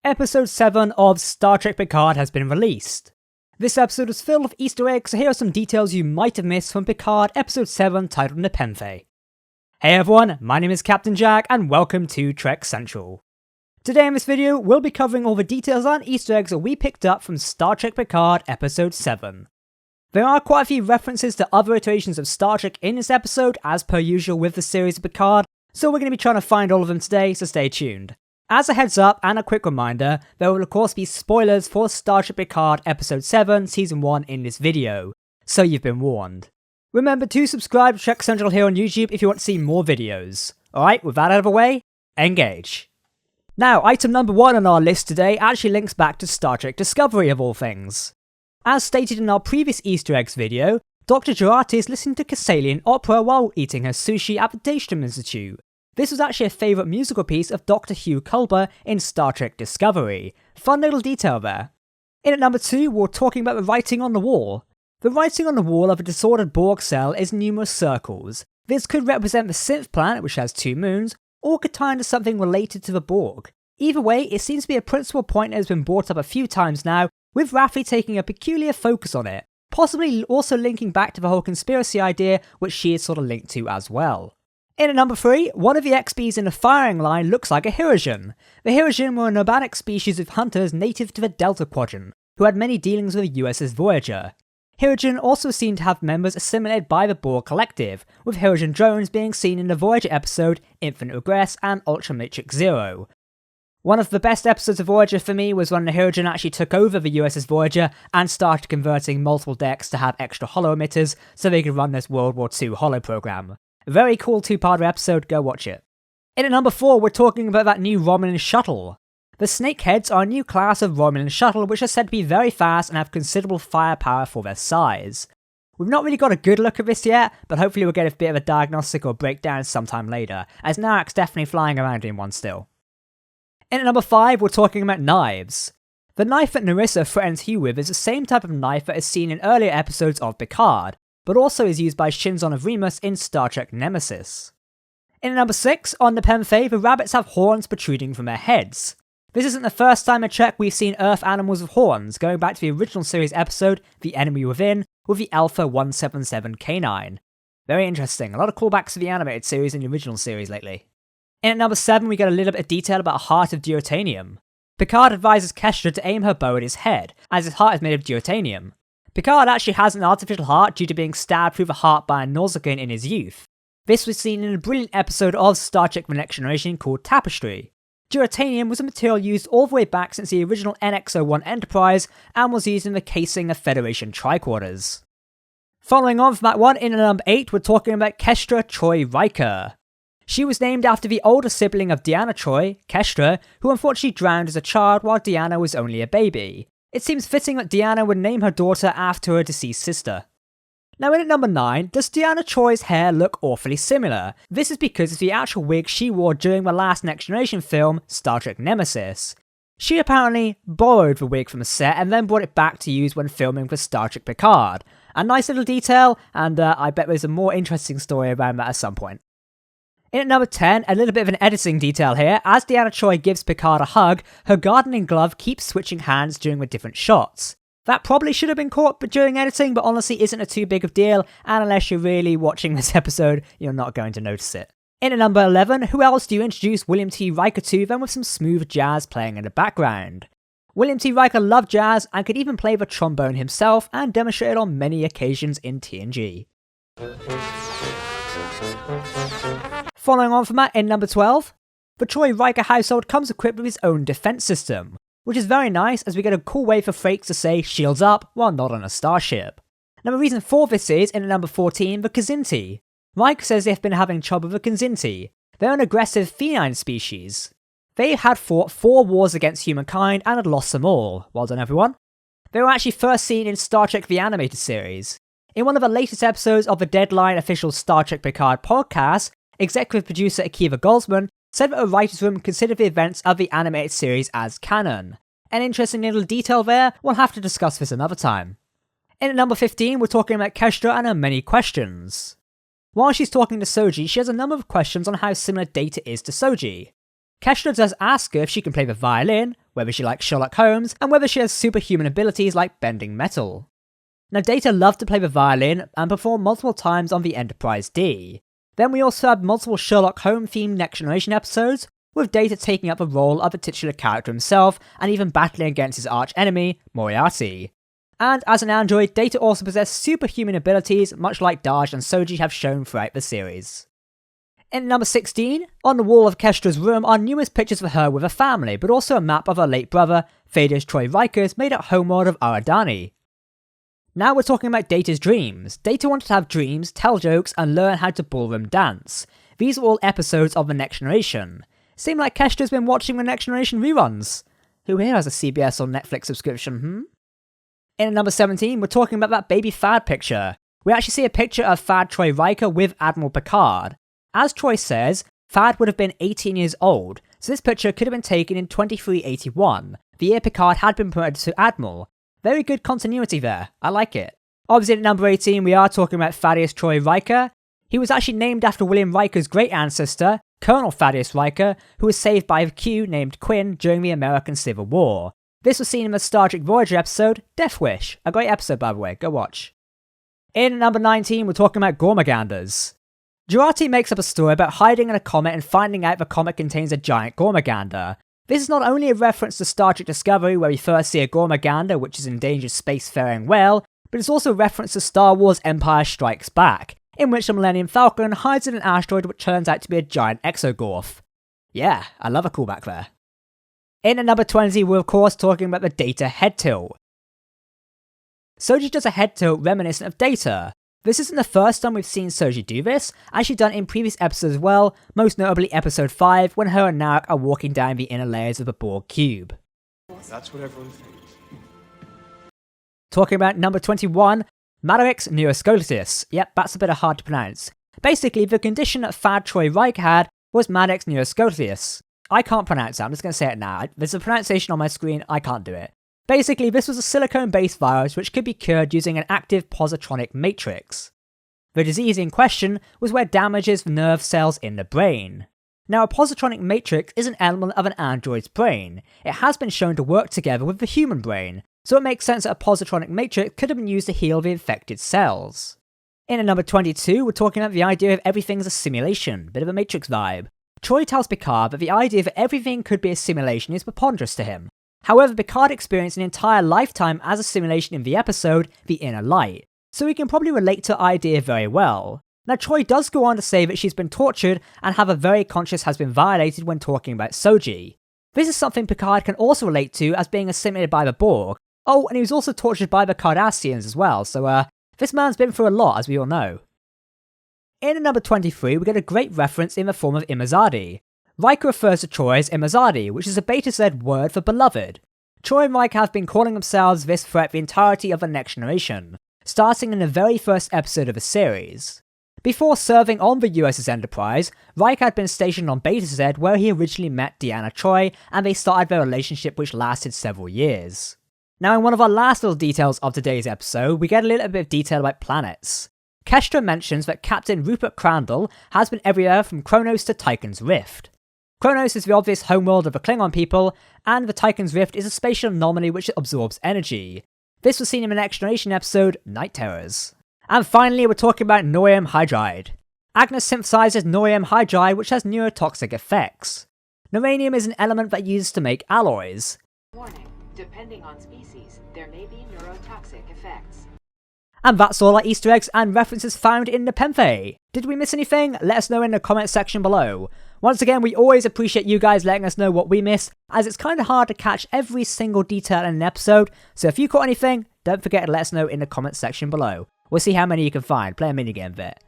Episode 7 of Star Trek Picard has been released. This episode is filled with Easter eggs, so here are some details you might have missed from Picard Episode 7 titled Nepenthe. Hey everyone, my name is Captain Jack and welcome to Trek Central. Today in this video, we'll be covering all the details and Easter eggs that we picked up from Star Trek Picard Episode 7. There are quite a few references to other iterations of Star Trek in this episode, as per usual with the series of Picard, so we're going to be trying to find all of them today, so stay tuned. As a heads up and a quick reminder, there will of course be spoilers for Star Trek Picard Episode 7 Season 1 in this video, so you've been warned. Remember to subscribe to Trek Central here on YouTube if you want to see more videos. Alright, with that out of the way, engage. Now, item number 1 on our list today actually links back to Star Trek Discovery of all things. As stated in our previous Easter eggs video, Dr. Jurati is listening to Thessalian opera while eating her sushi at the Daystrom Institute. This was actually a favourite musical piece of Dr. Hugh Culber in Star Trek Discovery. Fun little detail there. In at number 2, we're talking about the writing on the wall. The writing on the wall of a disordered Borg cell is numerous circles. This could represent the Synth planet, which has 2 moons, or could tie into something related to the Borg. Either way, it seems to be a principal point that has been brought up a few times now, with Raffi taking a peculiar focus on it, possibly also linking back to the whole conspiracy idea which she is sort of linked to as well. In at number 3, one of the XBs in the firing line looks like a Hirogen. The Hirogen were a nomadic species of hunters native to the Delta Quadrant, who had many dealings with the USS Voyager. Hirogen also seem to have members assimilated by the Borg Collective, with Hirogen drones being seen in the Voyager episode Infinite Regress and Ultra Matrix Zero. One of the best episodes of Voyager for me was when the Hirogen actually took over the USS Voyager and started converting multiple decks to have extra holo emitters so they could run this World War II holo program. Very cool 2-part episode, go watch it. In at number 4, we're talking about that new Romulan shuttle. The Snakeheads are a new class of Romulan shuttle which are said to be very fast and have considerable firepower for their size. We've not really got a good look at this yet, but hopefully we'll get a bit of a diagnostic or breakdown sometime later, as Narak's definitely flying around in one still. In at number 5, we're talking about knives. The knife that Narissa threatens Hugh with is the same type of knife that is seen in earlier episodes of Picard, but also is used by Shinzon of Remus in Star Trek Nemesis. In at number 6, on Nepenthe, the rabbits have horns protruding from their heads. This isn't the first time in Trek we've seen Earth animals with horns, going back to the original series episode, The Enemy Within, with the Alpha 177 canine. Very interesting, a lot of callbacks to the animated series and the original series lately. In at number 7, we get a little bit of detail about a heart of deuterium. Picard advises Kestra to aim her bow at his head, as his heart is made of deuterium. Picard actually has an artificial heart due to being stabbed through the heart by a Nausicaan in his youth. This was seen in a brilliant episode of Star Trek The Next Generation called Tapestry. Deuterium was a material used all the way back since the original NX-01 Enterprise and was used in the casing of Federation tricorders. Following on from that one, in at number 8, we're talking about Kestra Troi Riker. She was named after the older sibling of Deanna Troi, Kestra, who unfortunately drowned as a child while Deanna was only a baby. It seems fitting that Deanna would name her daughter after her deceased sister. Now in at number 9, does Deanna Troi's hair look awfully similar? This is because it's the actual wig she wore during the last Next Generation film, Star Trek Nemesis. She apparently borrowed the wig from the set and then brought it back to use when filming for Star Trek Picard. A nice little detail, and I bet there's a more interesting story around that at some point. In at number 10, a little bit of an editing detail here. As Deanna Troi gives Picard a hug, her gardening glove keeps switching hands during the different shots. That probably should have been caught during editing, but honestly isn't a too big of a deal, and unless you're really watching this episode, you're not going to notice it. In at number 11, who else do you introduce William T. Riker to than with some smooth jazz playing in the background? William T. Riker loved jazz and could even play the trombone himself and demonstrated on many occasions in TNG. Following on from that, in number 12, the Troi Riker household comes equipped with his own defense system, which is very nice as we get a cool way for Frakes to say shields up while not on a starship. Now the reason for this is, in at number 14, the Kzinti. Riker says they've been having trouble with the Kzinti. They're an aggressive feline species. They had fought 4 wars against humankind and had lost them all. Well done everyone. They were actually first seen in Star Trek the Animated Series. In one of the latest episodes of the Deadline official Star Trek Picard podcast, executive producer Akiva Goldsman said that a writer's room considered the events of the animated series as canon. An interesting little detail there, we'll have to discuss this another time. In at number 15, we're talking about Kestra and her many questions. While she's talking to Soji, she has a number of questions on how similar Data is to Soji. Kestra does ask her if she can play the violin, whether she likes Sherlock Holmes, and whether she has superhuman abilities like bending metal. Now Data loved to play the violin and perform multiple times on the Enterprise D. Then we also had multiple Sherlock Holmes themed Next Generation episodes, with Data taking up the role of the titular character himself and even battling against his arch-enemy, Moriarty. And as an android, Data also possessed superhuman abilities much like Dahj and Soji have shown throughout the series. In number 16, on the wall of Kestra's room are numerous pictures of her with her family, but also a map of her late brother, Thaddeus Troi Riker's made at homeworld of Aradani. Now we're talking about Data's dreams. Data wanted to have dreams, tell jokes, and learn how to ballroom dance. These are all episodes of The Next Generation. Seem like Kestra's been watching The Next Generation reruns. Who here has a CBS or Netflix subscription, In at number 17, we're talking about that baby Thad picture. We actually see a picture of Thad Troi Riker with Admiral Picard. As Troi says, Thad would have been 18 years old, so this picture could have been taken in 2381, the year Picard had been promoted to Admiral. Very good continuity there, I like it. Obviously at number 18 we are talking about Thaddeus Troi Riker. He was actually named after William Riker's great ancestor, Colonel Thaddeus Riker, who was saved by a Q named Quinn during the American Civil War. This was seen in the Star Trek Voyager episode, Death Wish, a great episode by the way, go watch. In at number 19 we're talking about Gormaganders. Jurati makes up a story about hiding in a comet and finding out the comet contains a giant Gormagander. This is not only a reference to Star Trek Discovery where we first see a Gormagander, which is an endangered spacefaring whale, but it's also a reference to Star Wars Empire Strikes Back, in which the Millennium Falcon hides in an asteroid which turns out to be a giant exogorth. Yeah, I love a callback there. In at number 20 we're of course talking about the Data head tilt. Soji does a head tilt reminiscent of Data. This isn't the first time we've seen Soji do this, as she's done in previous episodes as well, most notably episode 5 when her and Narek are walking down the inner layers of the Borg cube. That's what everyone thinks. Talking about number 21, Malarix neuroscolitis. Yep, that's a bit hard to pronounce. Basically, the condition that Thad Troi Riker had was Malarix neuroscolitis. I can't pronounce that, I'm just going to say it now. There's a pronunciation on my screen, I can't do it. Basically, this was a silicone-based virus which could be cured using an active positronic matrix. The disease in question was where damages the nerve cells in the brain. Now, a positronic matrix is an element of an android's brain. It has been shown to work together with the human brain, so it makes sense that a positronic matrix could have been used to heal the infected cells. In at number 22, we're talking about the idea of everything's a simulation, bit of a Matrix vibe. Troi tells Picard that the idea that everything could be a simulation is preponderous to him. However, Picard experienced an entire lifetime as a simulation in the episode, The Inner Light, so he can probably relate to the idea very well. Now Troi does go on to say that she's been tortured and how her very conscience has been violated when talking about Soji. This is something Picard can also relate to as being assimilated by the Borg. Oh, and he was also tortured by the Cardassians as well, so this man's been through a lot as we all know. In at number 23 we get a great reference in the form of Imazadi. Riker refers to Troi as Imazadi, which is a Beta Z word for beloved. Troi and Riker have been calling themselves this throughout the entirety of The Next Generation, starting in the very first episode of the series. Before serving on the USS Enterprise, Riker had been stationed on Beta Z where he originally met Deanna Troi, and they started their relationship which lasted several years. Now in one of our last little details of today's episode, we get a little bit of detail about planets. Kestra mentions that Captain Rupert Crandall has been everywhere from Kronos to Tychon's Rift. Kronos is the obvious homeworld of the Klingon people, and the Tychon's Rift is a spatial anomaly which absorbs energy. This was seen in the Next Generation episode, Night Terrors. And finally, we're talking about Norium hydride. Agnes synthesizes Norium hydride, which has neurotoxic effects. Neuranium is an element that uses to make alloys. Warning, depending on species, there may be neurotoxic effects. And that's all our Easter eggs and references found in Nepenthe. Did we miss anything? Let us know in the comment section below. Once again, we always appreciate you guys letting us know what we miss, as it's kind of hard to catch every single detail in an episode, so if you caught anything, don't forget to let us know in the comment section below. We'll see how many you can find, play a minigame bit.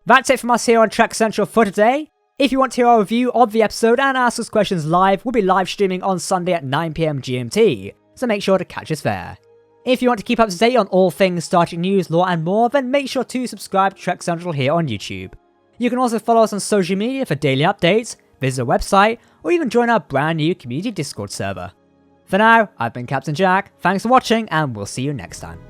That's it from us here on Trek Central for today. If you want to hear our review of the episode and ask us questions live, we'll be live streaming on Sunday at 9 PM GMT, so make sure to catch us there. If you want to keep up to date on all things Star Trek news, lore and more, then make sure to subscribe to Trek Central here on YouTube. You can also follow us on social media for daily updates, visit our website, or even join our brand new community Discord server. For now, I've been Captain Jack, thanks for watching, and we'll see you next time.